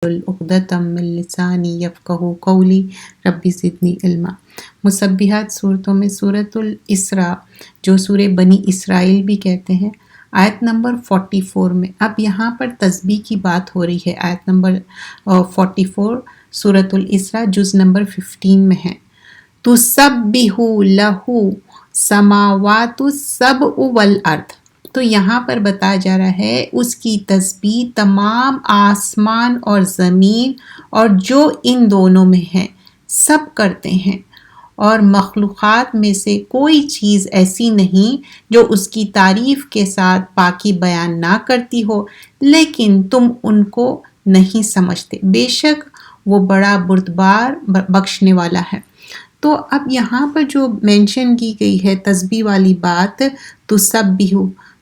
عقدۃ من لسانی یفقہوا قولی ربی زدنی علما۔ مسبحات صورتوں میں سورۃ الاسراء جو سورہ بنی اسرائیل بھی کہتے ہیں، آیت نمبر 44 میں، اب یہاں پر تسبیح کی بات ہو رہی ہے۔ آیت نمبر 44 سورۃ الاسراء جز نمبر 15 میں ہے۔ تسبح لہ سماوات السبع والارض، تو یہاں پر بتایا جا رہا ہے اس کی تسبیح تمام آسمان اور زمین اور جو ان دونوں میں ہے سب کرتے ہیں، اور مخلوقات میں سے کوئی چیز ایسی نہیں جو اس کی تعریف کے ساتھ پاکی بیان نہ کرتی ہو، لیکن تم ان کو نہیں سمجھتے، بے شک وہ بڑا بردبار بخشنے والا ہے۔ تو اب یہاں پر جو مینشن کی گئی ہے تسبیح والی بات، تسبح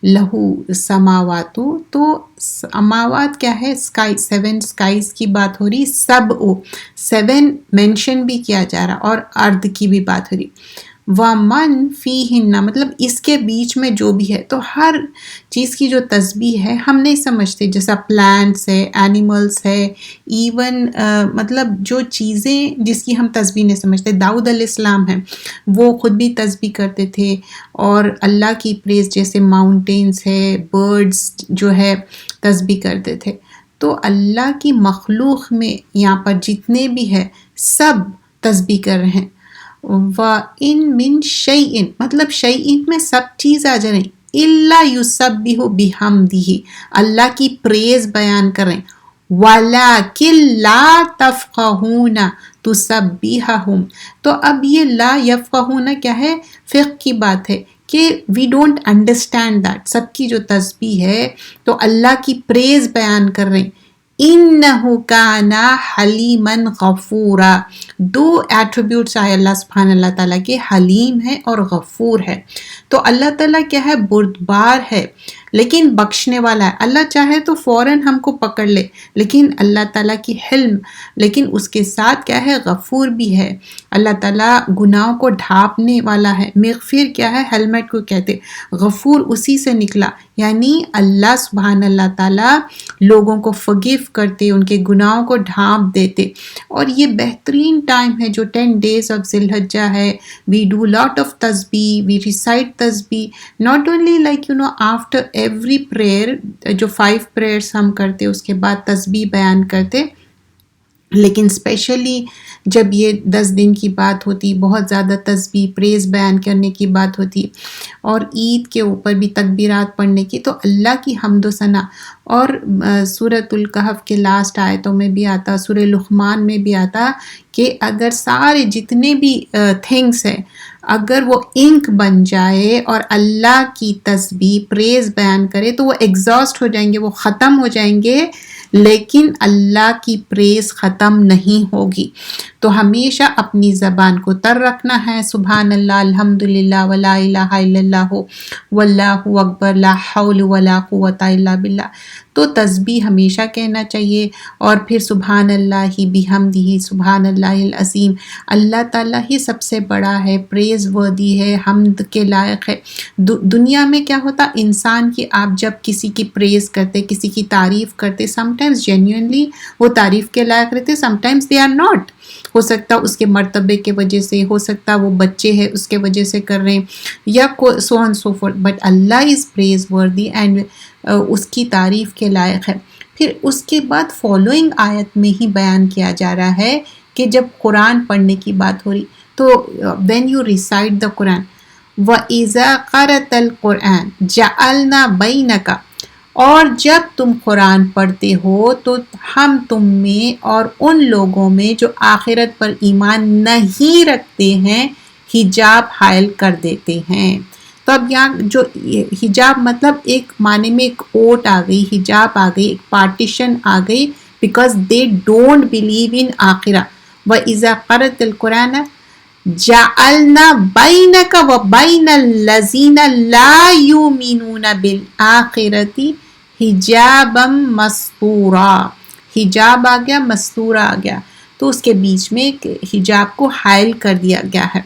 لہو سماوات، تو سماوات کیا ہے؟ اسکائی، 7 اسکائز کی بات ہو رہی، 7 مینشن بھی کیا جا رہا، اور ارض کی بھی بات ہو رہی، وَمَن فِيهِنَّ مطلب اس کے بیچ میں جو بھی ہے۔ تو ہر چیز کی جو تسبیح ہے ہم نہیں سمجھتے، جیسا پلانٹس ہے، اینیملس ہے، ایون مطلب جو چیزیں جس کی ہم تسبیح نہیں سمجھتے، داؤد علیہ السلام ہیں، وہ خود بھی تسبیح کرتے تھے، اور اللہ کی پریز جیسے ماؤنٹینس ہے، برڈز جو ہے تسبیح کرتے تھے۔ تو اللہ کی مخلوق میں یہاں پر جتنے بھی ہے سب تسبیح کر رہے ہیں۔ وَإِن مِّن شَيْءٍ مطلب شَيْءٍ میں سب چیز آ جا رہے ہیں، إِلَّا يُسَبِّحُ بِحَمْدِهِ اللہ کی پریز بیان کر رہے ہیں، وَلَكِن لَا تَفْقَهُونَ تُسَبِّحَهُمْ۔ تو اب یہ لا یفقہون کیا ہے؟ فقہ کی بات ہے کہ وی ڈونٹ انڈرسٹینڈ دیٹ، سب کی جو تسبیح ہے تو اللہ کی پریز بیان کر رہے ہیں۔ انہ کان حلیما غفورا، دو ایٹریبیوٹس آئے اللہ سبحانہ اللہ تعالیٰ کے، حلیم ہے اور غفور ہے۔ تو اللہ تعالیٰ کیا ہے؟ بردبار ہے لیکن بخشنے والا ہے۔ اللہ چاہے تو فوراً ہم کو پکڑ لے، لیکن اللہ تعالیٰ کی حلم، لیکن اس کے ساتھ کیا ہے؟ غفور بھی ہے۔ اللہ تعالیٰ گناہوں کو ڈھانپنے والا ہے۔ مغفر کیا ہے؟ ہیلمٹ کو کہتے، غفور اسی سے نکلا، یعنی اللہ سبحانہ اللہ تعالیٰ لوگوں کو فگیو کرتے، ان کے گناہوں کو ڈھانپ دیتے۔ اور یہ بہترین ٹائم ہے جو 10 days of ذی الحجہ ہے، we do lot of تسبیح، we recite تسبیح، not only like after every prayer، جو 5 prayers ہم کرتے اس کے بعد تسبیح بیان کرتے، لیکن اسپیشلی جب یہ 10 دن کی بات ہوتی، بہت زیادہ تسبیح پریز بیان کرنے کی بات ہوتی، اور عید کے اوپر بھی تکبیرات پڑھنے کی، تو اللہ کی حمد و ثنا۔ اور سورۃ الکہف کے لاسٹ آیتوں میں بھی آتا، سورہ لقمان میں بھی آتا کہ اگر سارے جتنے بھی تھنگس ہیں اگر وہ انک بن جائے اور اللہ کی تسبیح پریز بیان کرے تو وہ ایگزاسٹ ہو جائیں گے، وہ ختم ہو جائیں گے، لیکن اللہ کی پریز ختم نہیں ہوگی۔ تو ہمیشہ اپنی زبان کو تر رکھنا ہے، سبحان اللہ، الحمدللہ، ولا الہ الا اللہ، واللہ اکبر، لا حول ولا قوۃ الا باللہ۔ تو تسبیح ہمیشہ کہنا چاہیے، اور پھر سبحان اللہ بحمدہ، سبحان اللہ العظیم، اللہ تعالیٰ ہی سب سے بڑا ہے، پریز وردی ہے، حمد کے لائق ہے۔ دنیا میں کیا ہوتا، انسان کی آپ جب کسی کی پریز کرتے، کسی کی تعریف کرتے، سم ٹائمز جینیونلی وہ تعریف کے لائق رہتے، sometimes they are not, ہو سکتا اس کے مرتبے کے وجہ سے، ہو سکتا وہ بچے ہے اس کے وجہ سے کر رہے ہیں، یا so and so forth, but Allah is praiseworthy and اس کی تعریف کے لائق ہے۔ پھر اس کے بعد فالوئنگ آیت میں ہی بیان کیا جا رہا ہے کہ جب قرآن پڑھنے کی بات ہو رہی تو when you recite the قرآن، وَإِذَا قَرَأْتَ الْقُرْآنَ جَعَلْنَا بَيْنَكَ، اور جب تم قرآن پڑھتے ہو تو ہم تم میں اور ان لوگوں میں جو آخرت پر ایمان نہیں رکھتے ہیں حجاب حائل کر دیتے ہیں۔ تو اب یہاں جو حجاب مطلب ایک معنی میں ایک اوٹ آ گئی، حجاب آ گئی، ایک پارٹیشن آ گئی، because they don't believe in آخرہ۔ وَإِذَا قَرَأْتَ الْقُرْآنَ جَعَلْنَا بَيْنَكَ وَبَيْنَ الَّذِينَ لَا يُؤْمِنُونَ بِالْآخِرَةِ حِجَابًا مَسْتُورًا، حجاب آ گیا، مستورہ آ گیا، تو اس کے بیچ میں ایک حجاب کو حائل کر دیا گیا ہے۔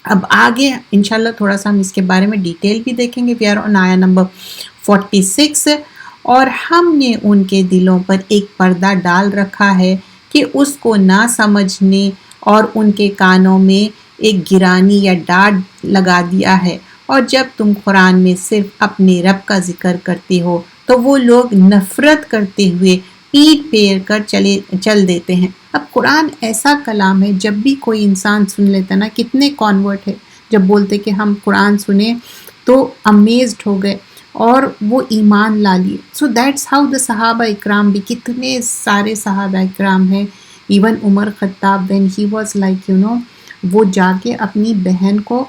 اب آگے انشاءاللہ تھوڑا سا ہم اس کے بارے میں ڈیٹیل بھی دیکھیں گے۔ وی آر آن آیا نمبر 46، اور ہم نے ان کے دلوں پر ایک پردہ ڈال رکھا ہے کہ اس کو نہ سمجھنے اور ان کے کانوں میں ایک گرانی یا ڈانٹ لگا دیا ہے، اور جب تم قرآن میں صرف اپنے رب کا ذکر کرتے ہو تو وہ لوگ نفرت کرتے ہوئے پیٹ پھیر کر چل دیتے ہیں۔ اب قرآن ایسا کلام ہے، جب بھی کوئی انسان سن لیتا نا، کتنے کانورٹ ہے جب بولتے کہ ہم قرآن سنیں تو امیزڈ ہو گئے اور وہ ایمان لا لیے۔ سو دیٹس ہاؤ دا صحابہ اکرام بھی، کتنے سارے صحابہ اکرام ہیں، ایون عمر خطاب وین ہی واز لائک وہ جا کے اپنی بہن کو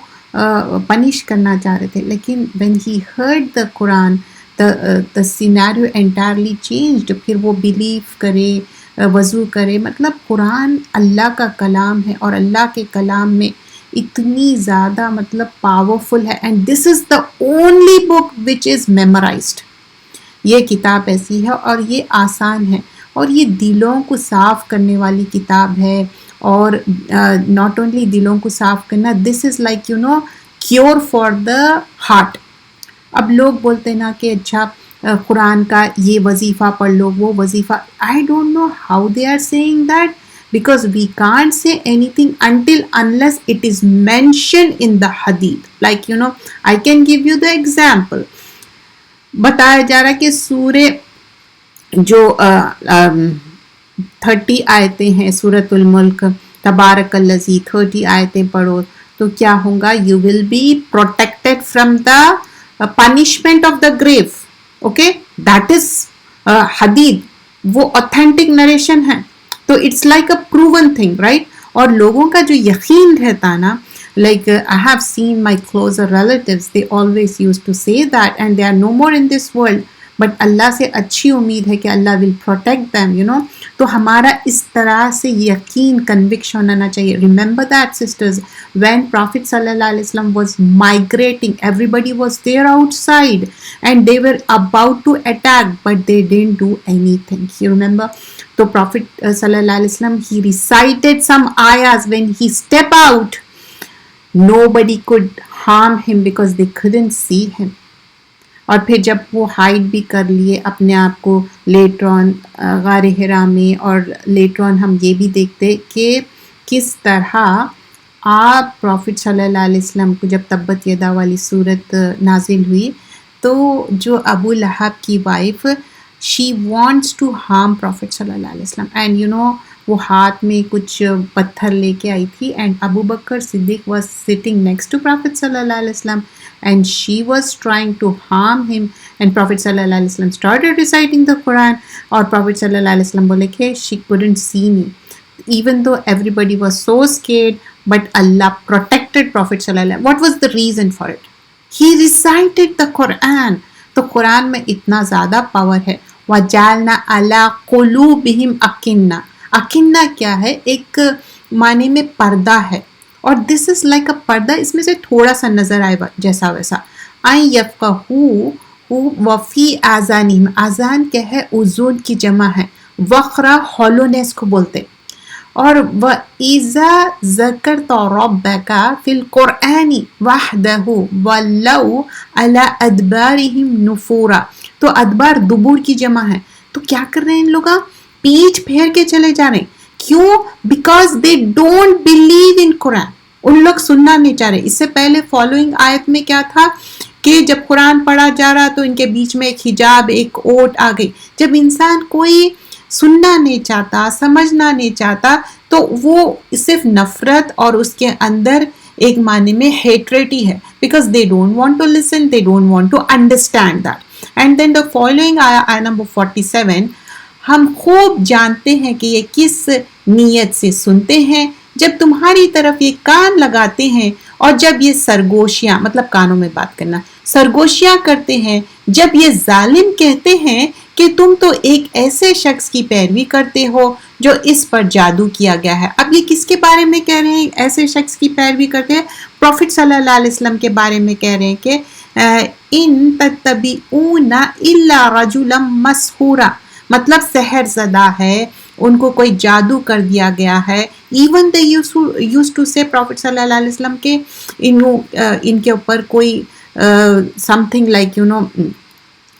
پنش کرنا چاہ رہے تھے، لیکن when he heard the Quran the scenario entirely changed، پھر وہ بلیو کرے، وضو کرے۔ مطلب قرآن اللہ کا کلام ہے اور اللہ کے کلام میں اتنی زیادہ مطلب پاورفل ہے، and this is the only بک وچ از میمورائزڈ۔ یہ کتاب ایسی ہے اور یہ آسان ہے اور یہ دلوں کو صاف کرنے والی کتاب ہے، اور ناٹ اونلی دلوں کو صاف کرنا، this is like cure for the heart. اب لوگ بولتے نا کہ اچھا قرآن کا یہ وظیفہ پڑھ لو، وہ وظیفہ، I don't know how they are saying that, because we can't say anything until unless it is mention in the حدیث۔ Like I can give you the example. بتایا جا رہا ہے کہ سورہ جو 30 آیتیں ہیں سورۃ الملک، تبارک الذی، 30 آیتیں پڑھو تو کیا ہوگا؟ You will be protected from the punishment of the grave. Okay, that is حدیث، وہ authentic narration ہے، تو it's like a proven thing, right؟ اور لوگوں کا جو یقین رہتا نا، like I have seen my closer relatives, they always used to say that and they are no more in this world, but اللہ سے اچھی امید ہے کہ اللہ will protect them, تو ہمارا اس طرح سے یقین کنوکشن ہونا چاہیے۔ Remember that sisters, when Prophet صلی اللہ علیہ وسلم was migrating, everybody was there outside and they were about to attack but they didn't do anything. You remember? So Prophet صلی اللہ علیہ وسلم, he recited some ayahs. When he stepped out, nobody could harm him because they couldn't see him. اور پھر جب وہ hide بھی کر لیے اپنے آپ کو لیٹر آن غار حرا میں، اور لیٹر آن ہم یہ بھی دیکھتے کہ کس طرح آپ پروفٹ صلی اللہ علیہ وسلم کو جب تبت یدا والی صورت نازل ہوئی تو جو ابو لہب کی wife, she wants to harm prophet صلی اللہ علیہ وسلم، اینڈ وہ ہاتھ میں کچھ پتھر لے کے آئی تھی، اینڈ ابو بکر صدیق was sitting next to prophet صلی اللہ علیہ وسلم and she was trying to harm him, and Prophet sallallahu alaihi wasallam started reciting the Quran, or Prophet sallallahu alaihi wasallam bole ke she couldn't see me, even though everybody was so scared, but Allah protected Prophet sallallahu alaihi wasallam. What was the reason for it? He recited the Quran. تو قرآن میں اتنا زیادہ power ہے۔ وَجَعَلْنَا عَلَىٰ قُلُوبِهِمْ أَكِنَّةً، اکنہ کیا ہے؟ ایک معنی میں پردہ ہے، اور دس از لائک اے پردہ، اس میں سے تھوڑا سا نظر آئے جیسا ویسا۔ آئیں یفقہوا وفی آذانہم، آذان کیا ہے؟ اذن کی جمع ہے، وقرا ہالونیس کو بولتے، اور وَإِذَا ذَكَرْتَ رَبَّكَ فِي الْقُرْآنِ وَحْدَهُ وَلَّوْا عَلَىٰ أَدْبَارِهِمْ نُفُورًا، تو ادبار دبور کی جمع ہے، تو کیا کر رہے ہیں ان لوگ؟ پیٹھ پھیر کے چلے جا رہے ہیں۔ کیوں؟ Because they don't believe in Quran, ان لوگ سننا نہیں چاہ رہے۔ اس سے پہلے فالوئنگ آیت میں کیا تھا کہ جب قرآن پڑھا جا رہا تو ان کے بیچ میں ایک حجاب، ایک اوٹ آ گئی۔ جب انسان کوئی سننا نہیں چاہتا، سمجھنا نہیں چاہتا، تو وہ صرف نفرت اور اس کے اندر ایک معنی میں ہیٹریٹ ہی ہے، because they don't want to listen, they don't want to understand that. And then the following آیا نمبر 47، ہم خوب جانتے ہیں کہ یہ کس نیت سے سنتے ہیں، جب تمہاری طرف یہ کان لگاتے ہیں، اور جب یہ سرگوشیاں، مطلب کانوں میں بات کرنا، سرگوشیاں کرتے ہیں، جب یہ ظالم کہتے ہیں کہ تم تو ایک ایسے شخص کی پیروی کرتے ہو جو اس پر جادو کیا گیا ہے۔ اب یہ کس کے بارے میں کہہ رہے ہیں ایسے شخص کی پیروی کرتے ہیں؟ پروفٹ صلی اللہ علیہ وسلم کے بارے میں کہہ رہے ہیں کہ ان تتبعون الا رجلا مسحورا، مطلب سحر زدہ ہے، ان کو کوئی جادو کر دیا گیا ہے۔ ایون دے یوز ٹو سے پروفٹ صلی اللہ علیہ وسلم کے ان کے اوپر کوئی some thing like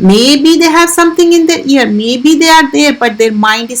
Maybe they have something in their ear, maybe they are there, but their mind is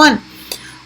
1.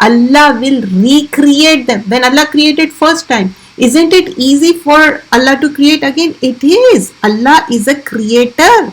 Allah will recreate them. When Allah created first time, isn't it easy for Allah to create again? It is. Allah is a creator.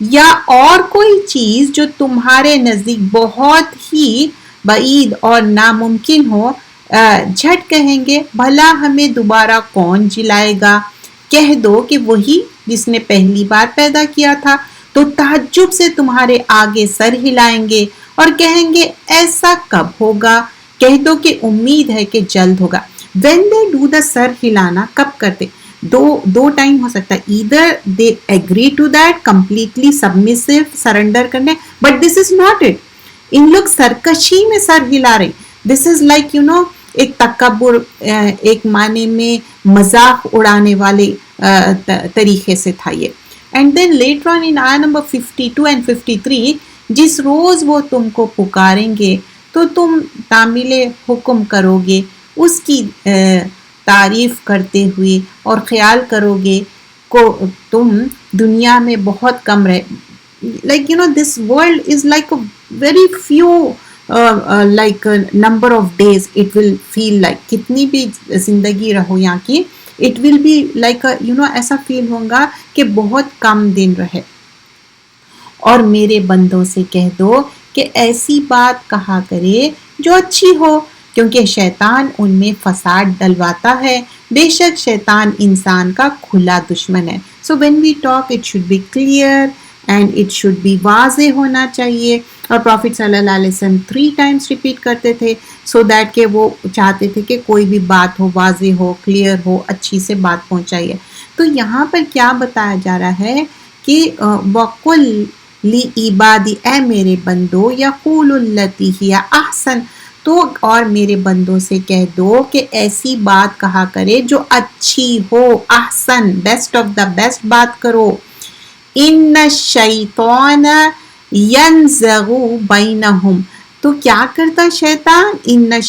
یا اور کوئی چیز جو تمہارے نزدیک بہت ہی بعید اور ناممکن ہو، جھٹ کہیں گے بھلا ہمیں دوبارہ کون جلائے گا، کہہ دو کہ وہی جس نے پہلی بار پیدا کیا تھا، تو تعجب سے تمہارے آگے سر ہلائیں گے اور کہیں گے ایسا کب ہوگا، کہہ دو کہ امید ہے کہ جلد ہوگا۔ when they do the سر ہلانا کب کرتے، دو ٹائم ہو سکتا ہے، either they agree to that completely submissive surrender کرنے، but this is not it، ان لوگ سرکشی میں سر ہلا رہے، this is like ایک تکبر، ایک معنی میں مذاق اڑانے والے طریقے سے تھا یہ۔ اینڈ دین لیٹر آن ان آیت نمبر 52 اینڈ 53، جس روز وہ تم کو پکاریں گے تو تم تعمیل حکم کرو گے، اس کی تعریف کرتے ہوئے، اور خیال کرو گے کو تم دنیا میں بہت کم رہے، like this world is like a very few like a number of days it will feel like، کتنی بھی زندگی رہو یہاں کی it will be like a ایسا فیل ہوگا کہ بہت کم دن رہے۔ اور میرے بندوں سے کہہ دو کہ ایسی بات کہا کرے جو اچھی ہو، کیونکہ شیطان ان میں فساد ڈلواتا ہے، بے شک شیطان انسان کا کھلا دشمن ہے۔ So when we talk it should be clear and it should be واضح ہونا چاہیے، اور پروفٹ صلی اللہ علیہ وسلم 3 times ریپیٹ کرتے تھے so that کہ وہ چاہتے تھے کہ کوئی بھی بات ہو واضح ہو، کلیئر ہو، اچھی سے بات پہنچائیے۔ تو یہاں پر کیا بتایا جا رہا ہے کہ وَقُلْ لِعِبَادِي، اے میرے بندو، یقول التی ہی احسن، تو اور میرے بندوں سے کہہ دو کہ ایسی بات کہا کرے جو اچھی ہو، احسن بیسٹ آف دا بیسٹ بات کرو۔ ان الشیطان ینزغ بینہم، تو کیا کرتا شیطان، ان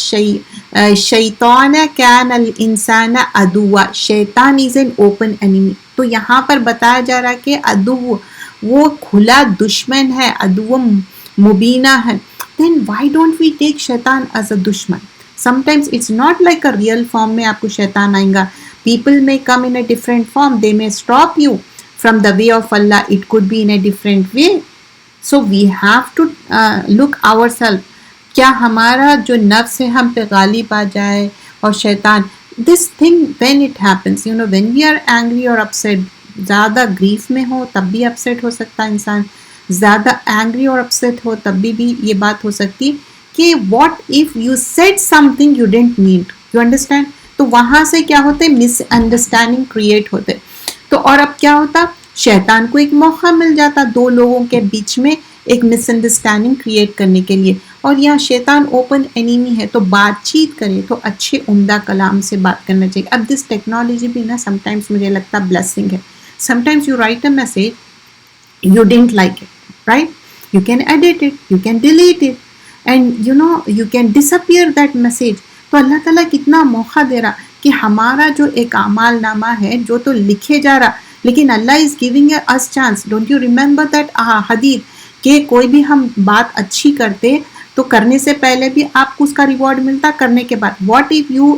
شیطان کان الانسان عدوا، شیطان از این اوپن انیمی، تو یہاں پر بتایا جا رہا کہ عدو وہ کھلا دشمن ہے، عدو مبینہ ہے۔ then why don't we take شیطان as a دشمن؟ sometimes it's not like a real form میں آپ کو شیطان آئیں گا، people may come in a different form, they may stop you from the way of Allah, it could be in a different way, so we have to look ourselves، کیا ہمارا جو نفس ہے ہم پہ غالب آ جائے، اور شیطان this thing when it happens when we are angry or upset، زیادہ گریف میں ہو تب بھی اپسیٹ ہو سکتا انسان، زیادہ اینگری اور اپسیٹ ہو تب بھی یہ بات ہو سکتی کہ what if you said something you didn't mean, you understand, تو وہاں سے کیا ہوتے مس انڈرسٹینڈنگ کریٹ ہوتے، تو اور اب کیا ہوتا شیطان کو ایک موقع مل جاتا دو لوگوں کے بیچ میں ایک مس انڈرسٹینڈنگ کریٹ کرنے کے لیے، اور یہاں شیطان اوپن انیمی ہے، تو بات چیت کرے تو اچھے عمدہ کلام سے بات کرنا چاہیے۔ اب دس ٹیکنالوجی بھی نا سم ٹائمس مجھے لگتا بلیسنگ ہے، sometimes you write a message, you didn't like it, right? You can edit it, you can delete it, and you can disappear that message. تو اللہ تعالیٰ کتنا موقع دے رہا کہ ہمارا جو ایک اعمال نامہ ہے جو تو لکھے جا رہا، لیکن اللہ is giving us chance. Don't you remember that حدیث کہ کوئی بھی ہم بات اچھی کرتے تو کرنے سے پہلے بھی آپ کو اس کا ریوارڈ ملتا، کرنے کے بعد what if you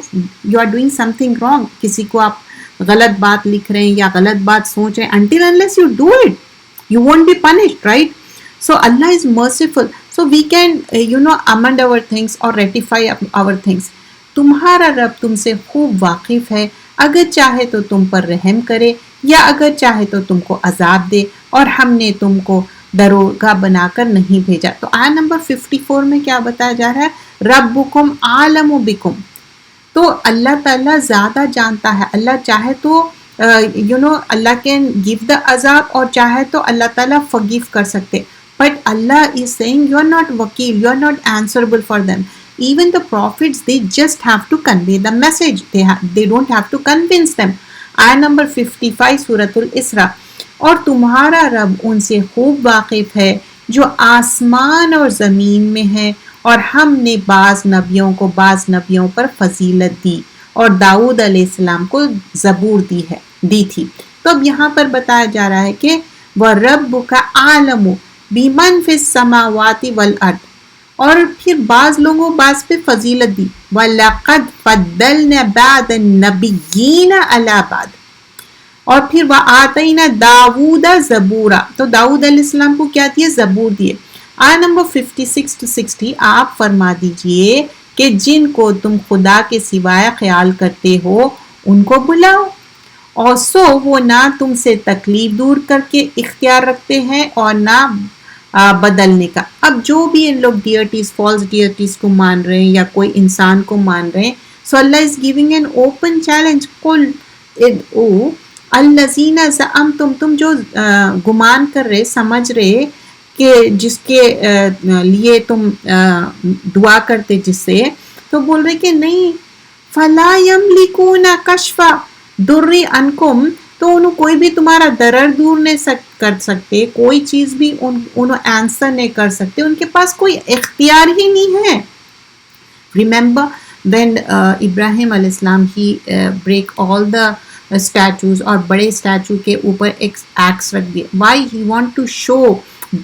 are doing something wrong، کسی کو آپ غلط بات لکھ رہے ہیں یا غلط بات سوچ رہے ہیں، until unless you do it you won't be punished, right? So Allah is merciful, so we can amend our things or rectify our things. تمہارا رب تم سے خوب واقف ہے، اگر چاہے تو تم پر رحم کرے یا اگر چاہے تو تم کو عذاب دے، اور ہم نے تم کو دروگہ بنا کر نہیں بھیجا۔ تو آیت نمبر 54 میں کیا بتایا جا رہا ہے، ربکم عالم بکم، تو اللہ تعالیٰ زیادہ جانتا ہے، اللہ چاہے تو اللہ کین گیو دا عذاب، اور چاہے تو اللہ تعالیٰ forgive کر سکتے، but Allah is saying you are not وکیل، you are not answerable for them. Even the prophets, they just have to convey the message, they don't have to convince them. آیت number 55 سورۃ الاسراء، اور تمہارا رب ان سے خوب واقف ہے جو آسمان اور زمین میں ہے، اور ہم نے بعض نبیوں کو بعض نبیوں پر فضیلت دی، اور داؤد علیہ السلام کو زبور دی تھی۔ تو اب یہاں پر بتایا جا رہا ہے کہ وَرَبُّكَ أَعْلَمُ بِمَنْ فِي السَّمَاوَاتِ وَالْأَرْضِ، اور پھر بعض لوگوں بعض پہ فضیلت دی، وَلَقَدْ فَضَّلْنَا بَعْضَ النَّبِيِّينَ عَلَى بَعْضٍ، اور پھر وآتینا داود زبورا، تو داؤد علیہ السلام کو کیا دیے؟ زبور دیے. آیت نمبر 56 to 60 آپ فرما دیجئے کہ جن کو تم خدا کے سوائے خیال کرتے ہو ان کو بلاؤ، اور سو وہ نہ تم سے تکلیف دور کر کے اختیار رکھتے ہیں اور نہ بدلنے کا. اب جو بھی ان لوگ ڈیئرٹیز، فالس ڈیئرٹیز کو مان رہے ہیں یا کوئی انسان کو مان رہے ہیں، سو Allah is giving an open challenge. قل ادعوا الذین زعمتم، تم جو گمان کر رہے، سمجھ رہے کہ جس کے لیے تم دعا کرتے جس سے، تو بول رہے کہ نہیں، فلا یملکون کشف ضر عنکم، تو انہوں کوئی بھی تمہارا ضرر دور نہیں کر سکتے، کوئی چیز بھی انہوں آنسر نہیں کر سکتے، ان کے پاس کوئی اختیار ہی نہیں ہے. ریممبر when ابراہیم علیہ السلام ہی break all the statues، اور بڑے اسٹیچو کے اوپر ایک ایکس رکھ دیے. why he want to show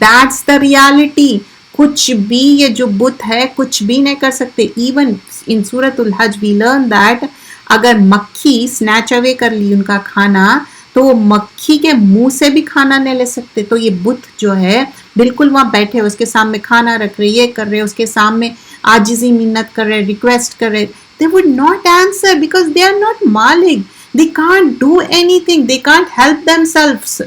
that's the reality. کچھ بھی یہ جو بت ہے کچھ بھی نہیں کر سکتے. ایون ان سورۃ الحج we learn that اگر مکھی snatch away کر لی ان کا کھانا تو وہ مکھی کے منہ سے بھی کھانا نہیں لے سکتے. تو یہ بت جو ہے بالکل وہاں بیٹھے اس کے سامنے کھانا رکھ رہے، یہ کر رہے، اس کے سامنے عاجزی منت کر رہے، ریکویسٹ کر رہے. they would not answer because they are not Malik. they can't do anything, they can't help themselves.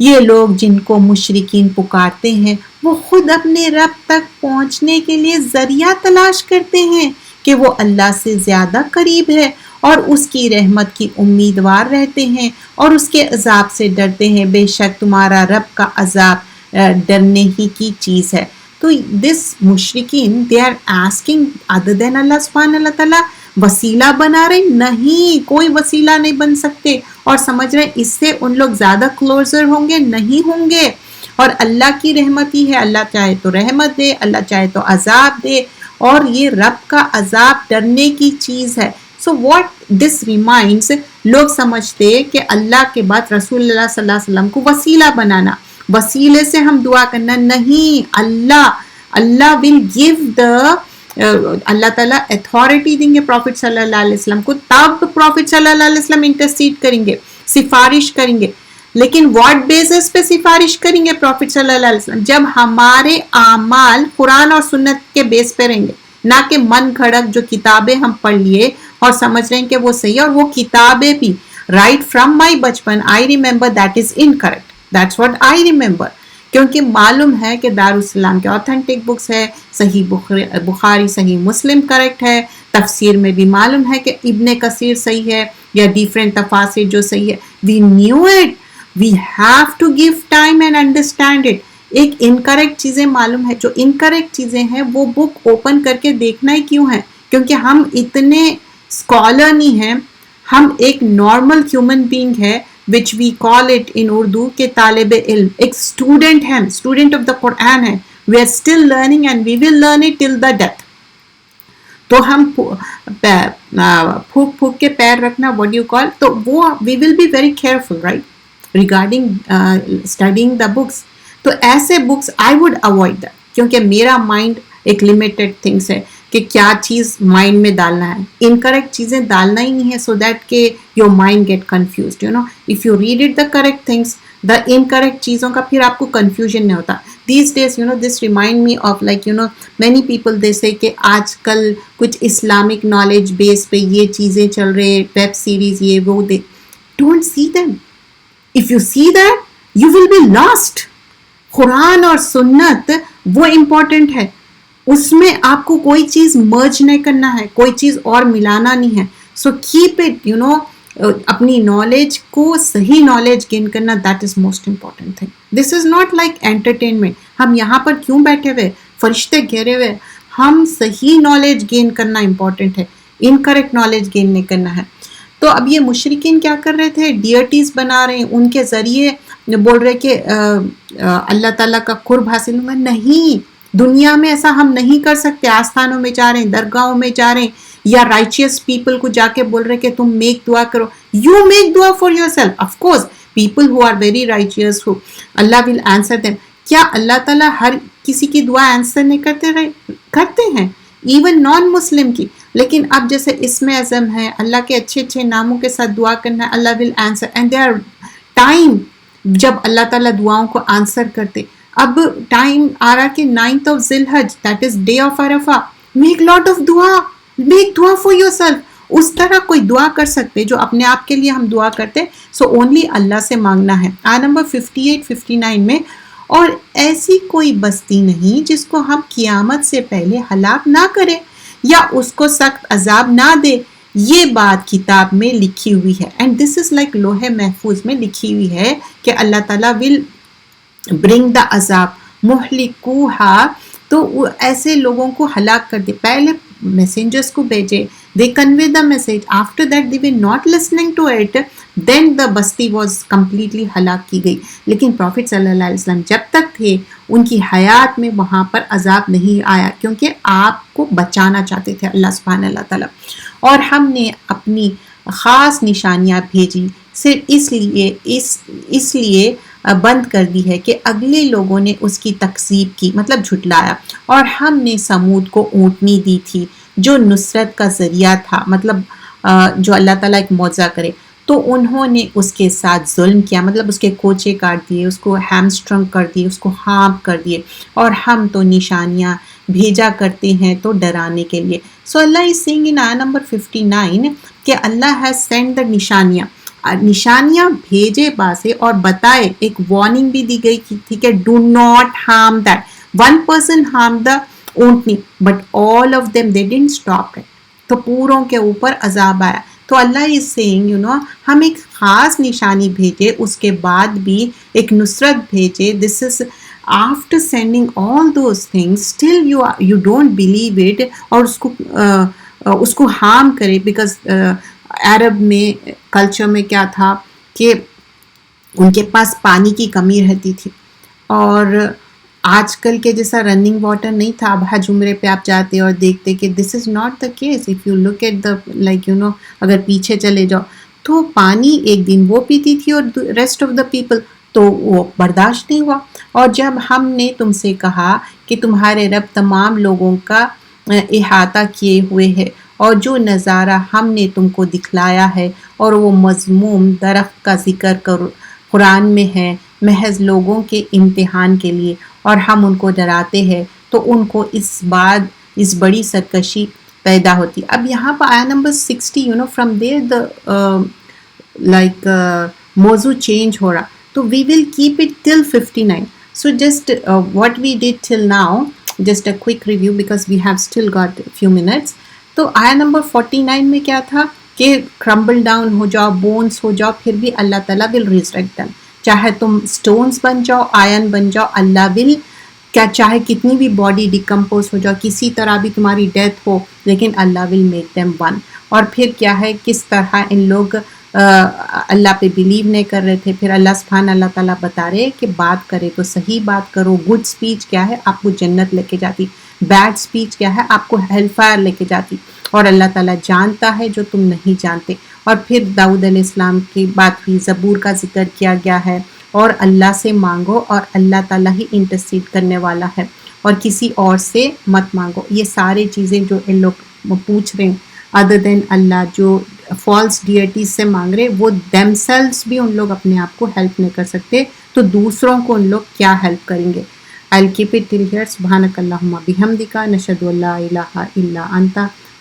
یہ لوگ جن کو مشرکین پکارتے ہیں وہ خود اپنے رب تک پہنچنے کے لیے ذریعہ تلاش کرتے ہیں کہ وہ اللہ سے زیادہ قریب ہے اور اس کی رحمت کی امیدوار رہتے ہیں اور اس کے عذاب سے ڈرتے ہیں. بے شک تمہارا رب کا عذاب ڈرنے ہی کی چیز ہے. تو دس مشرکین they are asking other than اللہ سبحانہ اللہ تعالیٰ، وسیلہ بنا رہے، نہیں، کوئی وسیلہ نہیں بن سکتے، اور سمجھ رہے اس سے ان لوگ زیادہ کلوزر ہوں گے، نہیں ہوں گے. اور اللہ کی رحمت ہی ہے، اللہ چاہے تو رحمت دے، اللہ چاہے تو عذاب دے، اور یہ رب کا عذاب ڈرنے کی چیز ہے. سو واٹ دس ریمائنڈس، لوگ سمجھتے کہ اللہ کے بعد رسول اللہ صلی اللہ علیہ وسلم کو وسیلہ بنانا، وسیلے سے ہم دعا کرنا، نہیں. اللہ ول گیو دا، اللہ تعالیٰ اتھارٹی دیں گے پروفٹ صلی اللہ علیہ وسلم کو، تب پروفٹ صلی اللہ علیہ وسلم انٹرسیڈ کریں گے، سفارش کریں گے. لیکن واٹ بیسس پہ سفارش کریں گے پروفٹ صلی اللہ علیہ وسلم؟ جب ہمارے اعمال قرآن اور سنت کے بیس پہ رہیں گے، نہ کہ من گھڑک جو کتابیں ہم پڑھ لیے اور سمجھ رہے ہیں کہ وہ صحیح ہے، اور وہ کتابیں بھی رائٹ فرام مائی بچپن I remember that is incorrect. That's what I remember, کیونکہ معلوم ہے کہ دارالسلام کے اوتھینٹک بکس ہے، صحیح بخاری، صحیح مسلم کریکٹ ہے، تفسیر میں بھی معلوم ہے کہ ابن کثیر صحیح ہے یا ڈیفرنٹ تفاسیر جو صحیح ہے. We knew it, we have to give time and understand it. ایک انکریکٹ چیزیں معلوم ہے، جو انکریکٹ چیزیں ہیں وہ بک اوپن کر کے دیکھنا ہی کیوں ہے؟ کیونکہ ہم اتنے اسکالر نہیں ہیں، ہم ایک نارمل ہیومن بینگ ہے which we call it in Urdu کہ طالب علم، ایک اسٹوڈنٹ ہے، اسٹوڈنٹ آف دا قرآن ہے. we are still learning and we will learn it till the death. تو ہم پھوک پھوک کے پیر رکھنا what you call، تو وہ we will be very careful right regarding studying the books. تو ایسے books I would avoid that، کیونکہ میرا مائنڈ ایک limited things ہے کہ کیا چیز مائنڈ میں ڈالنا ہے. انکریکٹ چیزیں ڈالنا ہی نہیں ہے so that کہ your mind get confused. if you read it the correct things، the incorrect چیزوں کا پھر آپ کو confusion نہیں ہوتا. these days this remind me of like many people they say کہ آج کل کچھ اسلامک نالج بیس پہ یہ چیزیں چل رہے، ویب سیریز یہ وہ، don't see them. if you see that you will be lost. قرآن اور سنت وہ امپورٹنٹ ہے، اس میں آپ کو کوئی چیز مرج نہیں کرنا ہے، کوئی چیز اور ملانا نہیں ہے. سو کیپ اٹ اپنی نالج کو صحیح نالج گین کرنا، that is most important thing. This is not like entertainment. ہم یہاں پر کیوں بیٹھے ہوئے، فرشتے گھیرے ہوئے، ہم صحیح نالج گین کرنا امپورٹنٹ ہے، انکریکٹ نالج گین نہیں کرنا ہے. تو اب یہ مشرکین کیا کر رہے تھے؟ ڈیئرٹیز بنا رہے ہیں، ان کے ذریعے بول رہے کہ اللہ تعالیٰ کا قرب حاصل ہوگا. نہیں، دنیا میں ایسا ہم نہیں کر سکتے. آستانوں میں جا رہے ہیں، درگاہوں میں جا رہے ہیں، یا رائچیس پیپل کو جا کے بول رہے کہ تم میک دعا کرو. یو میک دعا for yourself. Of course people who are very righteous ہو اللہ ول آنسر دیم. کیا اللہ تعالیٰ ہر کسی کی دعا آنسر نہیں کرتے ہیں؟ ایون نان مسلم کی. لیکن اب جیسے اسم اعظم ہے، اللہ کے اچھے اچھے ناموں کے ساتھ دعا کرنا ہے، Allah will answer and there are time جب اللہ تعالیٰ دعاؤں کو آنسر کرتے. اب ٹائم آ رہا کہ 9th of ذی-الحج، that is day of Arafah. Make lot of dua, make دعا فار یور سیلف. اس طرح کوئی دعا کر سکتے جو اپنے آپ کے لیے ہم دعا کرتے. سو اونلی اللہ سے مانگنا ہے. آیت نمبر 58-59 میں، اور ایسی کوئی بستی نہیں جس کو ہم قیامت سے پہلے ہلاک نہ کریں یا اس کو سخت عذاب نہ دے. یہ بات کتاب میں لکھی ہوئی ہے، اینڈ دس از لائک لوح محفوظ میں لکھی ہوئی ہے کہ اللہ تعالیٰ ول برنگ دا عذاب مہلکوہا. تو وہ ایسے لوگوں کو ہلاک کر دے. پہلے میسنجرس کو بھیجے، they convey the message, after that they were not listening to it, then the بستی was completely ہلاک کی گئی. لیکن پروفٹ صلی اللہ علیہ وسلم جب تک تھے ان کی حیات میں وہاں پر عذاب نہیں آیا، کیونکہ آپ کو بچانا چاہتے تھے اللہ سبحانہ اللہ تعالیٰ. اور ہم نے اپنی خاص نشانیاں بھیجی صرف اس لیے بند کر دی ہے کہ اگلے لوگوں نے اس کی تکذیب کی، مطلب جھٹلایا. اور ہم نے سمود کو اونٹنی دی تھی جو نصرت کا ذریعہ تھا، مطلب جو اللہ تعالیٰ ایک معجزہ کرے. تو انہوں نے اس کے ساتھ ظلم کیا، مطلب اس کے کوچے کاٹ دیے، اس کو ہیمسٹرنگ کر دیے، اس کو ہانپ کر دیے. اور ہم تو نشانیاں بھیجا کرتے ہیں تو ڈرانے کے لیے. سو اللہ از سیئنگ ان آیت نمبر 59 کہ اللہ ہیز سینڈ دا نشانیاں بھیجے باسے اور بتائے. ایک وارننگ بھی دی گئی تھی کہ do not harm that. One person harm the اونٹنی but all of them they didn't stop it. تو پوروں کے اوپر عذاب آیا. تو اللہ از سیئنگ ہم ایک خاص نشانی بھیجے، اس کے بعد بھی ایک نصرت بھیجے. This is after sending all those things still you don't believe it, اور اس کو ہارم کرے. بیکاز عرب میں کلچر میں کیا تھا کہ ان کے پاس پانی کی کمی رہتی تھی، اور آج کل کے جیسا رننگ واٹر نہیں تھا. اب حج عمرے پہ آپ جاتے اور دیکھتے کہ this is not the case. If you look at the like اگر پیچھے چلے جاؤ تو پانی ایک دن وہ پیتی تھی اور ریسٹ آف دا پیپل تو وہ برداشت نہیں ہوا. اور جب ہم نے تم سے کہا کہ تمہارے رب تمام لوگوں کا احاطہ کیے ہوئے ہے، اور جو نظارہ ہم نے تم کو دکھلایا ہے اور وہ مذموم درخت کا ذکر قرآن میں ہے محض لوگوں کے امتحان کے لیے، اور ہم ان کو ڈراتے ہیں تو ان کو اس بڑی سرکشی پیدا ہوتی. اب یہاں پر آیا number 60 from there the like موضوع چینج ہو رہا. تو we will keep it till 59. So just what we did till now, just a quick review because we have still got few minutes. تو آیا نمبر 49 میں کیا تھا کہ کرمبل ڈاؤن ہو جاؤ، بونس ہو جاؤ، پھر بھی اللہ تعالیٰ ول ریزریکٹ دم. چاہے تم سٹونز بن جاؤ، آئرن بن جاؤ، اللہ ول کیا چاہے کتنی بھی باڈی ڈیکمپوز ہو جاؤ، کسی طرح بھی تمہاری ڈیتھ ہو، لیکن اللہ ول میک دیم ون. اور پھر کیا ہے کس طرح ان لوگ اللہ پہ بلیو نہیں کر رہے تھے. پھر اللہ سبحانہ اللہ تعالیٰ بتا رہے کہ بات کرے تو صحیح بات کرو. گڈ سپیچ کیا ہے آپ کو جنت لے کے جاتی، بیڈ سپیچ کیا ہے آپ کو ہیل فائر لے کے جاتی. اور اللہ تعالیٰ جانتا ہے جو تم نہیں جانتے. اور پھر داؤد علیہ السلام کی بات ہوئی، زبور کا ذکر کیا گیا ہے، اور اللہ سے مانگو اور اللہ تعالیٰ ہی انٹرسیڈ کرنے والا ہے، اور کسی اور سے مت مانگو. یہ سارے چیزیں جو ان لوگ پوچھ رہے ہیں ادر دین اللہ، جو فالس ڈیٹیز سے مانگ رہے، وہ دیم سیلوز بھی ان لوگ اپنے آپ کو ہیلپ نہیں کر سکتے، تو دوسروں کو ان لوگ کیا ہیلپ کریں گے. I'll keep it till here. سبحانک اللہم بحمدک، نشہد ان لا الہ الا انت،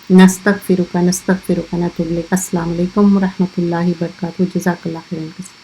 نستغفرک نتوب الیک. السلام علیکم ورحمۃ اللہ وبرکاتہ. جزاک اللہ خیرا.